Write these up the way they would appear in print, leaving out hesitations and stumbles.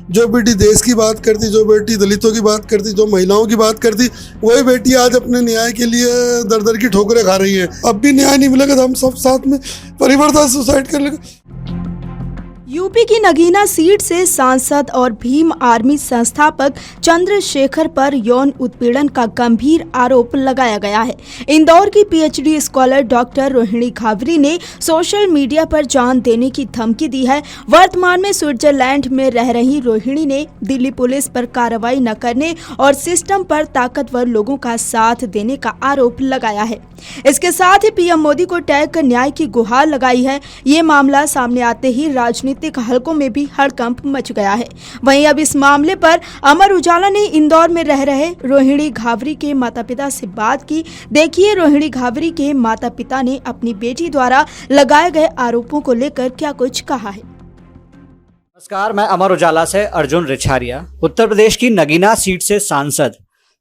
जो बेटी देश की बात करती, जो बेटी दलितों की बात करती, जो महिलाओं की बात करती, वही बेटी आज अपने न्याय के लिए दर दर की ठोकरें खा रही है। अब भी न्याय नहीं मिलेगा तो हम सब साथ में परिवार सुसाइड कर लेंगे। यूपी की नगीना सीट से सांसद और भीम आर्मी संस्थापक चंद्रशेखर पर यौन उत्पीड़न का गंभीर आरोप लगाया गया है। इंदौर की PhD scholar doctor Rohini Ghavri ने सोशल मीडिया पर जान देने की धमकी दी है। वर्तमान में स्विट्जरलैंड में रह रही रोहिणी ने दिल्ली पुलिस पर कार्रवाई न करने और सिस्टम पर ताकतवर लोगों का साथ देने का आरोप लगाया है। इसके साथ ही पीएम मोदी को टैग कर न्याय की गुहार लगाई है। ये मामला सामने आते ही राजनीतिक हलकों में भी हड़कंप मच गया है। वहीं अब इस मामले पर अमर उजाला ने इंदौर में रह रहे रोहिणी घावरी के माता पिता से बात की। देखिए रोहिणी घावरी के माता पिता ने अपनी बेटी द्वारा लगाए गए आरोपों को लेकर क्या कुछ कहा है। नमस्कार, मैं अमर उजाला से अर्जुन रिछारिया। उत्तर प्रदेश की नगीना सीट से सांसद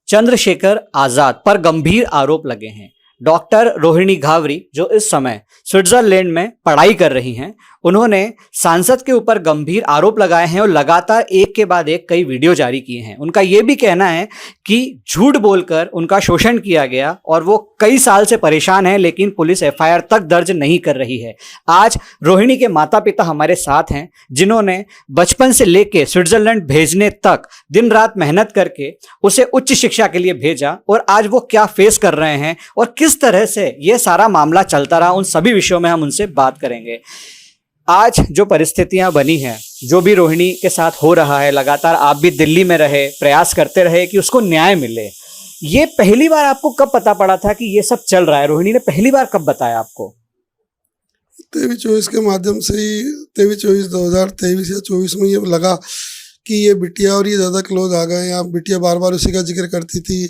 चंद्रशेखर आजाद पर गंभीर आरोप लगे हैं। डॉक्टर रोहिणी घावरी जो इस समय स्विट्जरलैंड में पढ़ाई कर रही हैं, उन्होंने सांसद के ऊपर गंभीर आरोप लगाए हैं और लगातार एक के बाद एक कई वीडियो जारी किए हैं। उनका यह भी कहना है कि झूठ बोलकर उनका शोषण किया गया और वो कई साल से परेशान है, लेकिन पुलिस एफआईआर तक दर्ज नहीं कर रही है। आज रोहिणी के माता पिता हमारे साथ हैं, जिन्होंने बचपन से लेकर स्विट्जरलैंड भेजने तक दिन रात मेहनत करके उसे उच्च शिक्षा के लिए भेजा और आज वो क्या फेस कर रहे हैं और किस तरह से ये सारा मामला चलता रहा, उन सभी विषयों में हम उनसे बात करेंगे। आज जो परिस्थितियां बनी हैं, जो भी रोहिणी के साथ हो रहा है, लगातार आप भी दिल्ली में रहे, प्रयास करते रहे कि उसको न्याय मिले। ये पहली बार आपको कब पता पड़ा था कि ये सब चल रहा है? रोहिणी ने पहली बार कब बताया आपको? 23-24 के माध्यम से ही 2023 या 24 में ये लगा कि ये बिटिया और ये ज़्यादा क्लोज आ गए। यहाँ बिटिया बार बार उसी का जिक्र करती थी,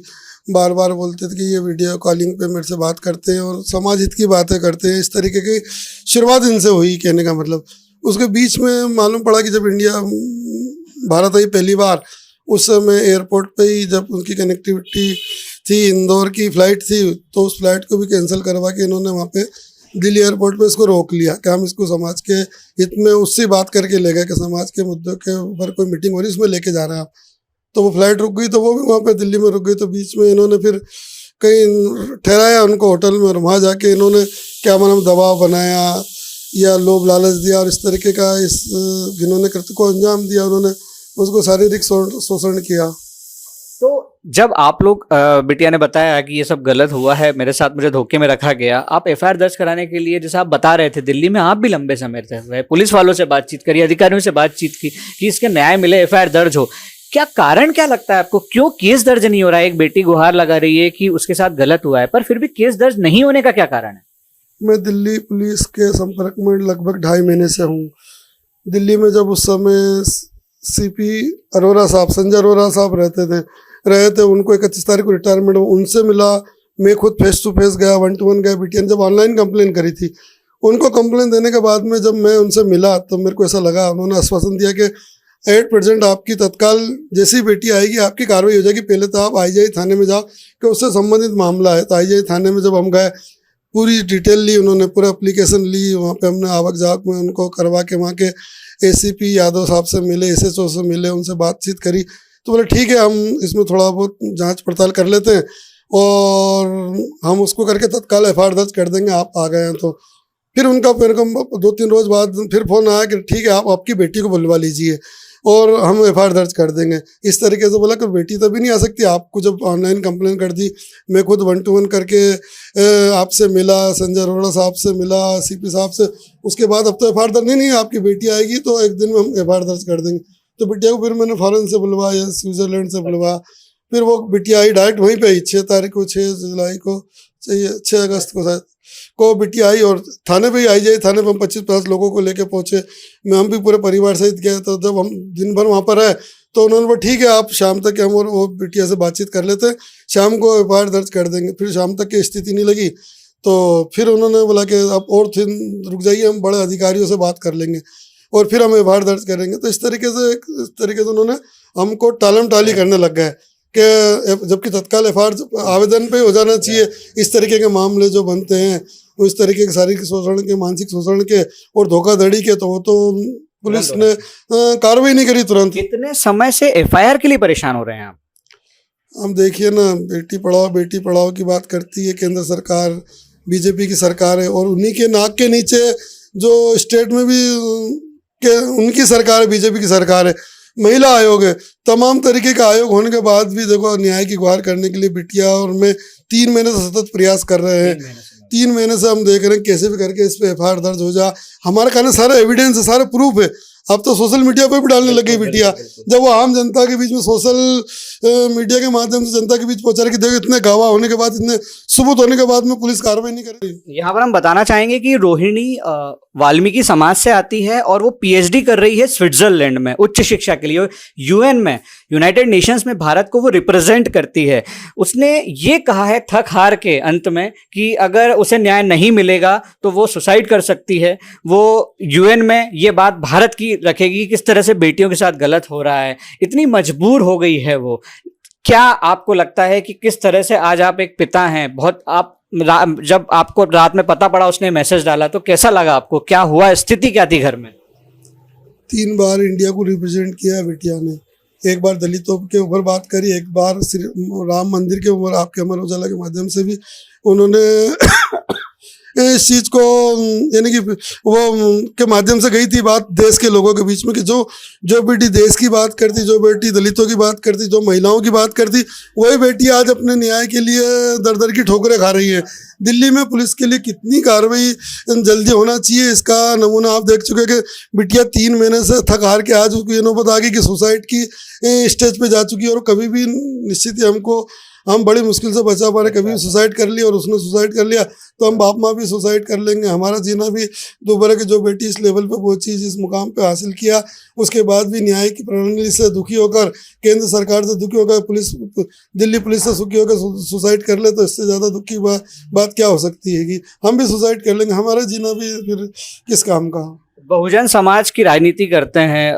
बार बार बोलते थे कि ये वीडियो कॉलिंग पे मेरे से बात करते हैं और समाज हित की बातें करते हैं। इस तरीके की शुरुआत इनसे हुई, कहने का मतलब। उसके बीच में मालूम पड़ा कि जब इंडिया भारत आई पहली बार, उस समय एयरपोर्ट पे ही जब उनकी कनेक्टिविटी थी, इंदौर की फ़्लाइट थी, तो उस फ्लाइट को भी कैंसिल करवा के इन्होंने वहाँ पे दिल्ली एयरपोर्ट पे इसको रोक लिया कि हम इसको समाज के हित में उससे बात करके ले गए कि समाज के मुद्दों के ऊपर कोई मीटिंग हो रही है, उसमें लेके जा रहे हैं आप। तो वो फ्लाइट रुक गई, तो वो भी वहाँ पे दिल्ली में रुक गई। तो बीच में इन्होंने फिर कहीं ठहराया उनको होटल में, और वहाँ जाके इन्होंने क्या मालूम दबाव बनाया या लोभ लालच दिया और इस तरीके का जिन्होंने कृत्य को अंजाम दिया, उन्होंने उसको शारीरिक शोषण किया। तो जब आप लोग बिटिया ने बताया कि ये सब गलत हुआ है, मेरे साथ मुझे धोखे में रखा गया, आप एफआईआर दर्ज कराने के लिए, जैसे आप बता रहे थे, दिल्ली में आप भी लंबे समय रहे, पुलिस वालों से बातचीत करी, अधिकारियों से बातचीत की कि इसके न्याय मिले, एफआईआर दर्ज हो। क्या कारण क्या लगता है आपको, क्यों केस दर्ज नहीं हो रहा है? एक बेटी गुहार लगा रही है कि उसके साथ गलत हुआ है, पर फिर भी केस दर्ज नहीं होने का क्या कारण है? मैं दिल्ली पुलिस के संपर्क में लगभग 2.5 महीने से हूँ। दिल्ली में जब उस समय सीपी अरोरा साहब, संजय अरोरा साहब रहे थे, उनको 31 तारीख को रिटायरमेंट, उनसे मिला। मैं खुद फेस टू फेस गया, 1-to-1 गया। बिटिया ने जब ऑनलाइन कंप्लेन करी थी, उनको कंप्लेन देने के बाद में जब मैं उनसे मिला तो मेरे को ऐसा लगा, उन्होंने आश्वासन दिया कि 8% आपकी तत्काल जैसी बेटी आएगी आपकी कार्रवाई हो जाएगी। पहले तो आप IGI थाने में जाओ कि उससे संबंधित मामला है। तो IGI थाने में जब हम गए, पूरी डिटेल ली उन्होंने, पूरा एप्लीकेशन ली। वहाँ पे हमने आवक जावक में उनको करवा के वहाँ के ACP यादव साहब से मिले, SHO से मिले, उनसे बातचीत करी। तो बोले ठीक है, हम इसमें थोड़ा बहुत जांच पड़ताल कर लेते हैं और हम उसको करके तत्काल FIR दर्ज कर देंगे, आप आ गए हैं तो। फिर उनका मेरे को 2-3 रोज बाद फिर फ़ोन आया कि ठीक है, आप आपकी बेटी को बुलवा लीजिए और हम FIR दर्ज कर देंगे। इस तरीके से बोला कि बेटी तभी नहीं आ सकती, आपको जब ऑनलाइन कंप्लेन कर दी। मैं खुद 1-to-1 करके आपसे मिला, संजय अरोड़ा साहब से मिला, CP साहब से। उसके बाद अब तो FIR दर्ज नहीं, आपकी बेटी आएगी तो एक दिन में हम FIR दर्ज कर देंगे। तो बिटिया को फिर मैंने फॉरेन से बुलवाया, स्विट्जरलैंड से बुलवाया। फिर वो बिटिया आई, डायरेक्ट वहीं पे आई 6 तारीख को, 6 जुलाई को, 6 अगस्त को शायद को बिटिया आई। और थाने पे ही IGI थाने पे हम 25-50 लोगों को लेके पहुंचे। हम भी पूरे परिवार सहित गए। तो जब हम दिन भर वहाँ पर रहे तो उन्होंने बोला ठीक है, आप शाम तक हम और वो बिटिया से बातचीत कर लेते हैं, शाम को FIR दर्ज कर देंगे। फिर शाम तक की स्थिति नहीं लगी तो फिर उन्होंने बोला कि आप और रुक जाइए, हम बड़े अधिकारियों से बात कर लेंगे और फिर हम FIR दर्ज करेंगे। तो इस तरीके से उन्होंने हमको टालम टाली करने लग गए कि जबकि तत्काल FIR आवेदन पे हो जाना चाहिए। इस तरीके के मामले जो बनते हैं वो इस तरीके के शारीरिक शोषण के, मानसिक शोषण के और धोखाधड़ी के, तो वो तो पुलिस ने कार्रवाई नहीं करी तुरंत। कितने समय से एफआईआर के लिए परेशान हो रहे हैं आप? हम देखिए ना, बेटी पढ़ाओ की बात करती है केंद्र सरकार, बीजेपी की सरकार है, और उन्हीं के नाक के नीचे जो स्टेट में भी उनकी सरकार है, बीजेपी की सरकार है, महिला आयोग है। तमाम तरीके का आयोग होने के बाद भी देखो न्याय की गुहार करने के लिए बिटिया और मैं 3 महीने से सतत प्रयास कर रहे हैं। 3 महीने से हम देख रहे हैं कैसे भी करके इस पे एफआईआर दर्ज हो जा। हमारे कहने सारा एविडेंस है, सारे प्रूफ है। अब तो सोशल मीडिया पे भी डालने लगी बिटिया, जब वो आम जनता के बीच में सोशल मीडिया के माध्यम से जनता के बीच पहुंचा रही कि देखो इतने गवाह होने के बाद, इतने सबूत होने के बाद में पुलिस कार्रवाई नहीं कर रही। यहाँ पर हम बताना चाहेंगे कि रोहिणी वाल्मीकि समाज से आती है और वो पीएचडी कर रही है स्विट्जरलैंड में उच्च शिक्षा के लिए। यूएन में, यूनाइटेड नेशंस में भारत को वो रिप्रेजेंट करती है। उसने ये कहा है थक हार के अंत में कि अगर उसे न्याय नहीं मिलेगा तो वो सुसाइड कर सकती है। वो यूएन में ये बात भारत की रखेगी किस तरह से बेटियों के साथ गलत हो रहा है। इतनी मजबूर हो गई है वो। क्या आपको लगता है कि किस तरह से आज आप एक पिता हैं, बहुत आप जब आपको रात में पता पड़ा उसने मैसेज डाला तो कैसा लगा आपको? क्या हुआ, स्थिति क्या थी घर में? 3 बार इंडिया को रिप्रेजेंट किया है बिटिया ने। एक बार दलितों के ऊपर बात करी, एक बार राम मंदिर के ऊपर आपके अमर उजाला के माध्यम से भी उन्होंने इस चीज़ को, यानी कि वो के माध्यम से गई थी बात देश के लोगों के बीच में कि जो बेटी देश की बात करती, जो बेटी दलितों की बात करती, जो महिलाओं की बात करती, वही बेटी आज अपने न्याय के लिए दर दर की ठोकरें खा रही है। दिल्ली में पुलिस के लिए कितनी कार्रवाई जल्दी होना चाहिए, इसका नमूना आप देख चुके कि बिटिया 3 महीने से थक हार के आज उसको ये नौबत आ गई कि सुसाइड की स्टेज पे जा चुकी है। और कभी भी निश्चित ही हम बड़ी मुश्किल से बचा पा रहे, कभी सुसाइड कर लिया और उसने सुसाइड कर लिया तो हम बाप माँ भी सुसाइड कर लेंगे। हमारा जीना भी दोबारा कि जो बेटी इस लेवल पे पहुंची, जिस मुकाम पे हासिल किया, उसके बाद भी न्याय की प्रणाली से दुखी होकर, केंद्र सरकार से दुखी होकर, दिल्ली पुलिस से दुखी होकर सुसाइड कर ले तो इससे ज़्यादा दुख की बात क्या हो सकती है कि हम भी सुसाइड कर लेंगे। हमारा जीना भी फिर किस काम का। बहुजन समाज की राजनीति करते हैं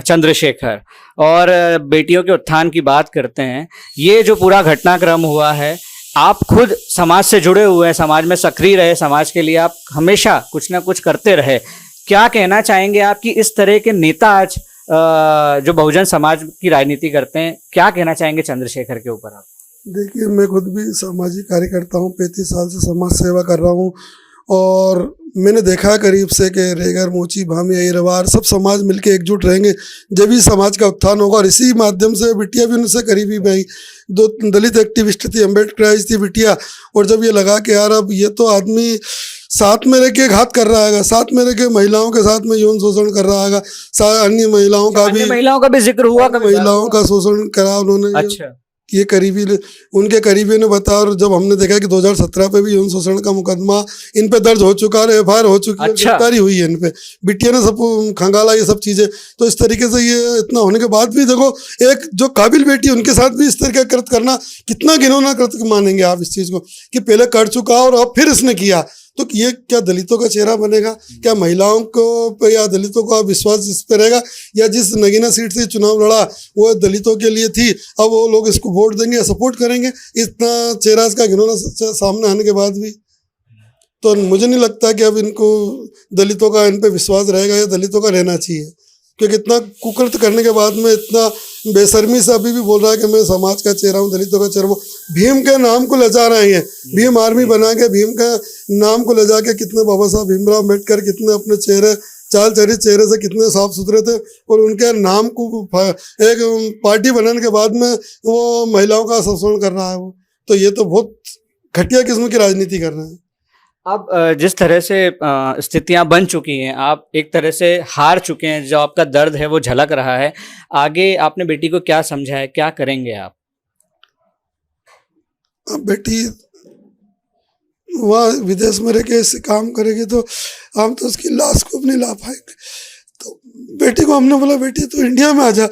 चंद्रशेखर और बेटियों के उत्थान की बात करते हैं। ये जो पूरा घटनाक्रम हुआ है, आप खुद समाज से जुड़े हुए हैं, समाज में सक्रिय रहे, समाज के लिए आप हमेशा कुछ ना कुछ करते रहे। क्या कहना चाहेंगे आप कि इस तरह के नेता आज जो बहुजन समाज की राजनीति करते हैं, क्या कहना चाहेंगे चंद्रशेखर के ऊपर आप? देखिए, मैं खुद भी सामाजिक कार्यकर्ता हूँ, 35 साल से समाज सेवा कर रहा हूँ और मैंने देखा करीब से कि रेगर, मोची, भामी, अहिरवार सब समाज मिलके एकजुट रहेंगे जब भी समाज का उत्थान होगा। और इसी माध्यम से बिटिया भी उनसे करीबी भाई, 2 दलित एक्टिविस्ट थी, अम्बेडकराइज थी बिटिया। और जब ये लगा कि यार अब ये तो आदमी साथ में रह के घात कर रहा है, साथ में रह के महिलाओं के साथ में यौन शोषण कर रहा है, अन्य महिलाओं का भी जिक्र हुआ, महिलाओं का शोषण करा उन्होंने। अच्छा, ये करीबी उनके करीबी ने बताया। और जब हमने देखा कि 2017 पे भी यौन शोषण का मुकदमा इन पे दर्ज हो चुका है, एफआईआर हो चुकी है, गिरफ्तारी हुई है इन पे, बिटिया ने सब खंगाला ये सब चीजें। तो इस तरीके से ये इतना होने के बाद भी देखो, एक जो काबिल बेटी उनके साथ भी इस तरह का कृत्य करना कितना घिनौना कृत्य मानेंगे आप इस चीज को कि पहले कर चुका और अब फिर इसने किया। तो ये क्या दलितों का चेहरा बनेगा? क्या महिलाओं को या दलितों का विश्वास इस पे रहेगा? या जिस नगीना सीट से चुनाव लड़ा वो दलितों के लिए थी, अब वो लोग इसको वोट देंगे या सपोर्ट करेंगे? इतना चेहरा इसका घिनौना सामने आने के बाद भी तो मुझे नहीं लगता कि अब इनको दलितों का इन पे विश्वास रहेगा या दलितों का रहना चाहिए। क्योंकि इतना कुकृत्य करने के बाद में इतना बेशर्मी से अभी भी बोल रहा है कि मैं समाज का चेहरा हूँ, दलितों का चेहरा हूँ। भीम के नाम को ले जा रहे हैं, भीम आर्मी बना के भीम का नाम को ले जाके कितने बाबा साहब भीमराव अम्बेडकर कितने अपने चेहरे से कितने साफ सुथरे थे। और उनके नाम को एक पार्टी बनाने के बाद में वो महिलाओं का शोषण कर रहा है वो। तो ये तो बहुत घटिया किस्म की राजनीति कर रहे हैं। अब जिस तरह से स्थितियां बन चुकी हैं, आप एक तरह से हार चुके हैं, जो आपका दर्द है वो झलक रहा है। आगे आपने बेटी को क्या समझा है, क्या करेंगे आप? अब बेटी वहाँ विदेश में रह के ऐसे काम करेगी तो हम तो उसकी लाश को नहीं ला पाएंगे। तो बेटी को हमने बोला बेटी तो इंडिया में आ जा,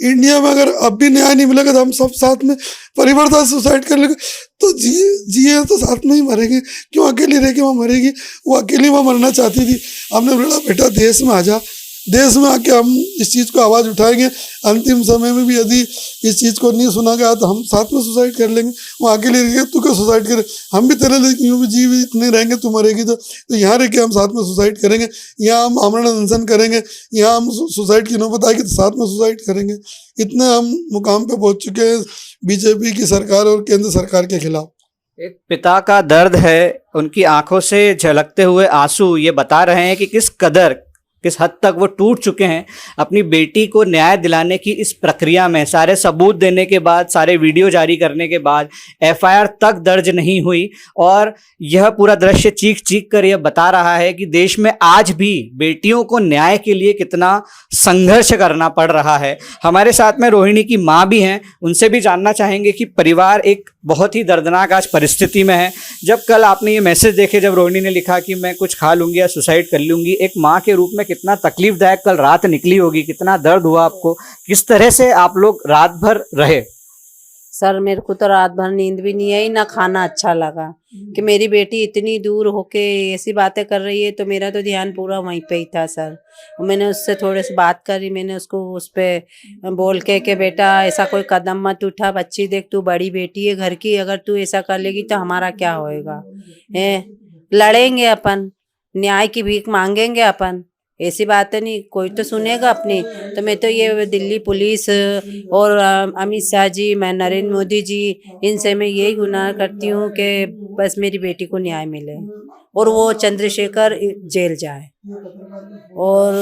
इंडिया में अगर अब भी न्याय नहीं मिलेगा तो हम सब साथ में परिवार साथ सुसाइड कर लेंगे। तो जिए तो साथ में ही मरेंगे, क्यों अकेली रह के वहाँ मरेगी? वो अकेली वहाँ मरना चाहती थी। हमने बोला बेटा देश में आ जा, देश में आके हम इस चीज़ को आवाज़ उठाएंगे। अंतिम समय में भी यदि इस चीज़ को नहीं सुना गया तो हम साथ में सुसाइड कर लेंगे। वो आके ले रही तू क्यों सुसाइड करे, हम भी तेरे लिए यूँ भी जीवित नहीं रहेंगे, तू मरेगी तो यहाँ रह के हम साथ में सुसाइड करेंगे। यहाँ हम आमरण अनशन करेंगे, यहाँ हम सुसाइड की नौबत आएगी तो साथ में सुसाइड करेंगे। इतना हम मुकाम पे पहुँच चुके हैं बीजेपी की सरकार और केंद्र सरकार के खिलाफ। एक पिता का दर्द है, उनकी आंखों से झलकते हुए आंसू ये बता रहे हैं कि किस हद तक वो टूट चुके हैं अपनी बेटी को न्याय दिलाने की इस प्रक्रिया में। सारे सबूत देने के बाद, सारे वीडियो जारी करने के बाद एफआईआर तक दर्ज नहीं हुई और यह पूरा दृश्य चीख चीख कर यह बता रहा है कि देश में आज भी बेटियों को न्याय के लिए कितना संघर्ष करना पड़ रहा है। हमारे साथ में रोहिणी की माँ भी हैं, उनसे भी जानना चाहेंगे कि परिवार एक बहुत ही दर्दनाक आज परिस्थिति में है। जब कल आपने ये मैसेज देखे, जब रोहिणी ने लिखा कि मैं कुछ खा लूंगी या सुसाइड कर लूंगी, एक माँ के रूप में कितना तकलीफदायक कल रात निकली होगी, कितना दर्द हुआ आपको, किस तरह से आप लोग रात भर रहे? सर मेरे को तो रात भर नींद भी नहीं आई, ना खाना अच्छा लगा कि मेरी बेटी इतनी दूर होके ऐसी बातें कर रही है, तो मेरा तो ध्यान पूरा वहीं पे ही था सर। मैंने उससे थोड़े से बात करी, मैंने उसको उस पर बोल के कि बेटा ऐसा कोई कदम मत उठा, बच्ची देख तू बड़ी बेटी है घर की, अगर तू ऐसा कर लेगी तो हमारा क्या होएगा, है लड़ेंगे अपन, न्याय की भीख मांगेंगे अपन, ऐसी बात नहीं, कोई तो सुनेगा अपनी। तो मैं तो ये दिल्ली पुलिस और अमित शाह जी, मैं नरेंद्र मोदी जी, इनसे मैं यही गुनाह करती हूँ कि बस मेरी बेटी को न्याय मिले और वो चंद्रशेखर जेल जाए और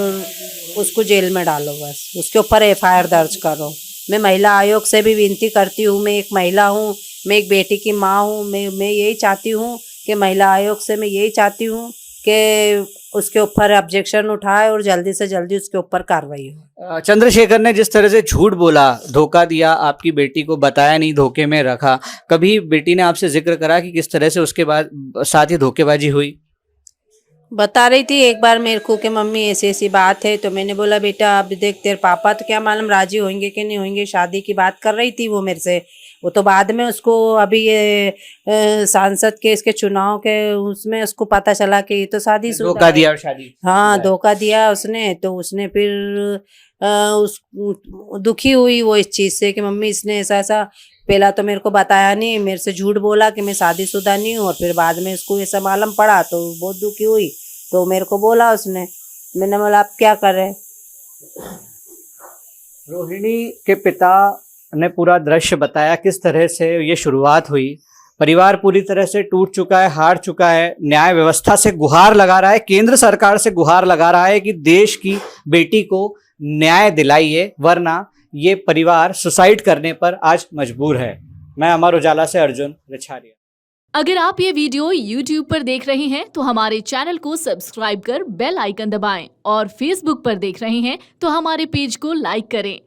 उसको जेल में डालो, बस उसके ऊपर एफआईआर दर्ज करो। मैं महिला आयोग से भी विनती करती हूँ, मैं एक महिला हूँ, मैं एक बेटी की माँ हूँ, मैं यही चाहती हूँ कि महिला आयोग से मैं यही चाहती हूँ कि उसके ऊपर ऑब्जेक्शन उठाए और जल्दी से जल्दी उसके ऊपर कार्रवाई हो। चंद्रशेखर ने जिस तरह से झूठ बोला, धोखा दिया, आपकी बेटी को बताया नहीं, धोखे में रखा, कभी बेटी ने आपसे जिक्र करा कि किस तरह से उसके बाद साथ ही धोखेबाजी हुई? बता रही थी एक बार मेरे को कि मम्मी ऐसी ऐसी बात है, तो मैंने बोला बेटा अब देख तेरे पापा तो क्या मालूम राजी होंगे कि नहीं होंगे, शादी की बात कर रही थी वो मेरे से। वो तो बाद में उसको अभी ये सांसद के इसके चुनाव के उसमें उसको पता चला कि ये तो शादीशुदा धोखा दिया और शादी, हाँ धोखा दिया उसने। तो उसने फिर उस दुखी हुई वो इस चीज़ से कि मम्मी इसने ऐसा ऐसा, पहला तो मेरे को बताया नहीं, मेरे से झूठ बोला कि मैं शादीशुदा नहीं हूँ, और फिर बाद में इसको ऐसा मालूम पड़ा तो बहुत दुखी हुई, तो मेरे को बोला उसने। मैंने बोला आप क्या कर रहे? रोहिणी के पिता ने पूरा दृश्य बताया किस तरह से ये शुरुआत हुई। परिवार पूरी तरह से टूट चुका है, हार चुका है, न्याय व्यवस्था से गुहार लगा रहा है, केंद्र सरकार से गुहार लगा रहा है कि देश की बेटी को न्याय दिलाइए, वरना ये परिवार सुसाइड करने पर आज मजबूर है। मैं अमर उजाला से अर्जुन रिछारिया। अगर आप ये वीडियो YouTube पर देख रहे हैं तो हमारे चैनल को सब्सक्राइब कर बेल आइकन दबाएं, और Facebook पर देख रहे हैं तो हमारे पेज को लाइक करें।